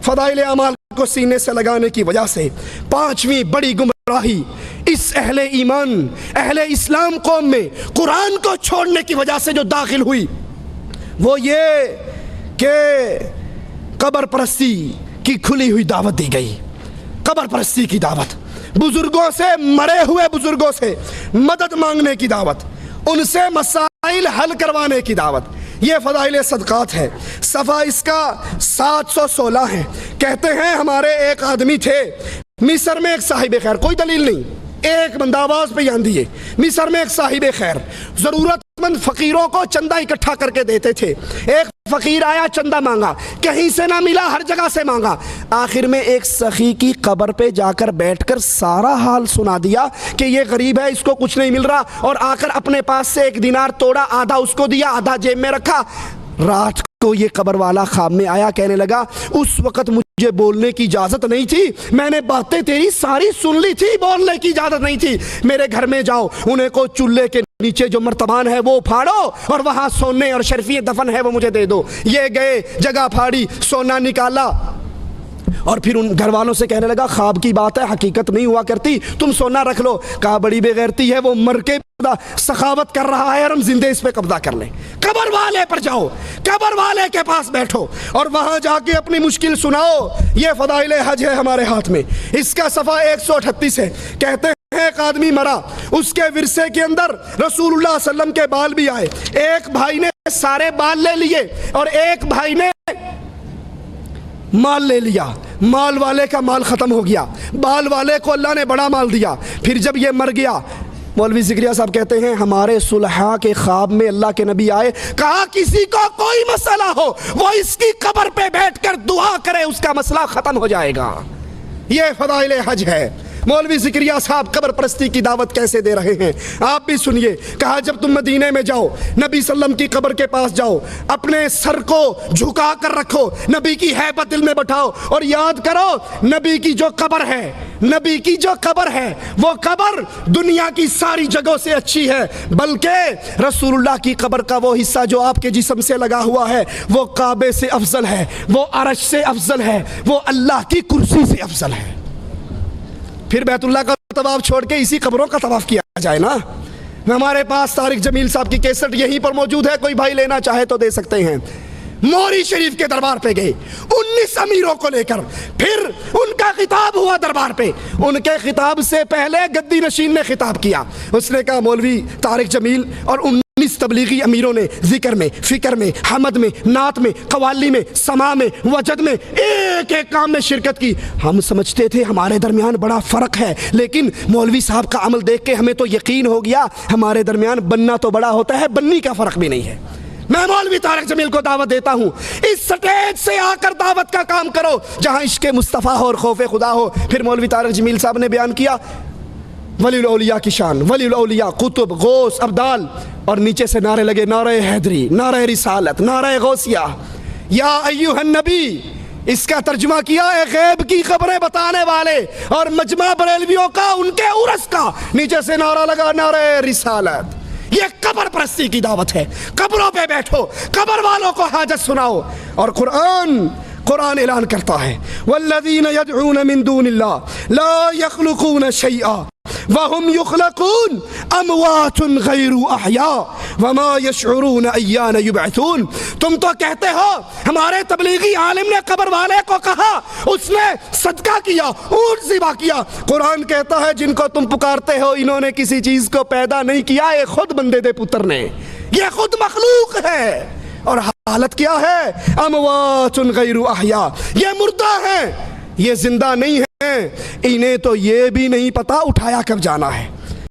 فضائل اعمال کو سینے سے لگانے کی وجہ سے پانچویں بڑی گمراہی اس اہل ایمان اہل اسلام قوم میں قرآن کو چھوڑنے کی وجہ سے جو داخل ہوئی وہ یہ کہ قبر پرستی کی کھلی ہوئی دعوت دی گئی. قبر پرستی کی دعوت، بزرگوں سے، مرے ہوئے بزرگوں سے مدد مانگنے کی دعوت، ان سے مسائل حل کروانے کی دعوت. یہ فضائل صدقات ہے. صفحہ اس کا 716 ہے. کہتے ہیں ہمارے ایک آدمی تھے مصر میں، ایک صاحب خیر، کوئی دلیل نہیں، ایک بندہ آواز پہ جان دیے، مصر میں ایک صاحب خیر ضرورت مند فقیروں کو چندہ اکٹھا کر کے دیتے تھے. ایک فقیر آیا، چندہ مانگا، کہیں سے نہ ملا، ہر جگہ سے مانگا. آخر میں ایک سخی کی قبر پہ جا کر بیٹھ کر سارا حال سنا دیا کہ یہ غریب ہے، اس کو کچھ نہیں مل رہا، اور آ کر اپنے پاس سے 1 دینار توڑا، آدھا اس کو دیا، آدھا جیب میں رکھا. رات کو یہ قبر والا خواب میں آیا، کہنے لگا اس وقت مجھے بولنے کی اجازت نہیں تھی، میں نے باتیں تیری ساری سن لی تھی، بولنے کی اجازت نہیں تھی. میرے گھر میں جاؤ، انہیں کو چولہے کے نیچے جو مرتبان ہے وہ پھاڑو اور وہاں سونے اور شرفی دفن ہے وہ مجھے دے دو. یہ گئے، جگہ پھاڑی، سونا نکالا، اور پھر ان گھر والوں سے کہنے لگا خواب کی بات ہے، حقیقت نہیں ہوا کرتی، تم سونا رکھ لو. کہا بڑی بے غیرتی ہے، وہ مر کے سخاوت کر رہا ہے اور ہم زندے اس پہ قبضہ کر لیں. قبر والے پر جاؤ، قبر والے کے پاس بیٹھو اور وہاں جا کے اپنی مشکل سناؤ. یہ فضائل حج ہے ہمارے ہاتھ میں. اس کا صفحہ 138 ہے. کہتے ہیں ایک آدمی مرا، اس کے ورثے کے اندر رسول اللہ صلی اللہ علیہ وسلم کے بال بھی آئے. ایک بھائی نے سارے بال لے لیے اور ایک بھائی نے مال لے لیا. مال والے کا مال ختم ہو گیا، بال والے کو اللہ نے بڑا مال دیا. پھر جب یہ مر گیا، مولوی ذکریہ صاحب کہتے ہیں ہمارے صلحاء کے خواب میں اللہ کے نبی آئے، کہا کسی کو کوئی مسئلہ ہو وہ اس کی قبر پہ بیٹھ کر دعا کرے، اس کا مسئلہ ختم ہو جائے گا. یہ فضائل حج ہے. مولوی ذکریہ صاحب قبر پرستی کی دعوت کیسے دے رہے ہیں آپ بھی سنیے. کہا جب تم مدینے میں جاؤ، نبی صلی اللہ علیہ وسلم کی قبر کے پاس جاؤ، اپنے سر کو جھکا کر رکھو، نبی کی ہیبت دل میں بٹھاؤ اور یاد کرو نبی کی جو قبر ہے، نبی کی جو قبر ہے وہ قبر دنیا کی ساری جگہوں سے اچھی ہے، بلکہ رسول اللہ کی قبر کا وہ حصہ جو آپ کے جسم سے لگا ہوا ہے وہ کعبے سے افضل ہے، وہ عرش سے افضل ہے، وہ اللہ کی کرسی سے افضل ہے. پھر بیت اللہ کا طواف چھوڑ کے اسی قبروں کا طواف کیا جائے نا. ہمارے پاس طارق جمیل صاحب کی کیسٹ یہیں پر موجود ہے، کوئی بھائی لینا چاہے تو دے سکتے ہیں. موری شریف کے دربار پہ گئے 19 امیروں کو لے کر، پھر ان کا خطاب ہوا دربار پہ. ان کے خطاب سے پہلے گدی نشین نے خطاب کیا. اس نے کہا مولوی طارق جمیل اور 19 تبلیغی امیروں نے ذکر میں، فکر میں، حمد میں، نعت میں، قوالی میں، سما میں، وجد میں، ایک ایک کام میں شرکت کی. ہم سمجھتے تھے ہمارے درمیان بڑا فرق ہے، لیکن مولوی صاحب کا عمل دیکھ کے ہمیں تو یقین ہو گیا ہمارے درمیان بننا تو بڑا ہوتا ہے، بننی کا فرق بھی نہیں ہے. میں مولوی طارق جمیل کو دعوت دیتا ہوں، اس سٹیج سے آ کر دعوت کا کام کرو جہاں عشق مصطفیٰ ہو اور خوف خدا ہو. پھر مولوی طارق جمیل صاحب نے بیان کیا ولی الاولیاء کی شان، ولی الاولیاء، قطب، غوث، ابدال، اور نیچے سے نعرے لگے نعرہ حیدری، نعرہ رسالت، نعرہ غوثیہ. یا ایھا النبی، اس کا ترجمہ کیا ہے غیب کی خبریں بتانے والے، اور مجمع بریلویوں کا، ان کے عرس کا، نیچے سے نعرہ لگا نعرہ رسالت. یہ قبر پرستی کی دعوت ہے. قبروں پہ بیٹھو، قبر والوں کو حاجت سناؤ. اور قرآن اعلان کرتا ہے والذین یدعون من دون اللہ لا یخلقون شیئا وهم يخلقون اموات غیر احیاء وما یشعرون ایان یبعثون. تم تو کہتے ہو، ہمارے تبلیغی عالم نے قبر والے کو کہا، اس نے صدقہ کیا، اونٹ ذبح کیا. قرآن کہتا ہے جن کو تم پکارتے ہو انہوں نے کسی چیز کو پیدا نہیں کیا، یہ خود بندے دے پتر نے، یہ خود مخلوق ہے. اور حالت کیا ہے؟ اموات غیر احیاء، یہ مردہ ہیں، یہ زندہ نہیں ہیں. انہیں تو یہ بھی نہیں پتا اٹھایا کب جانا ہے.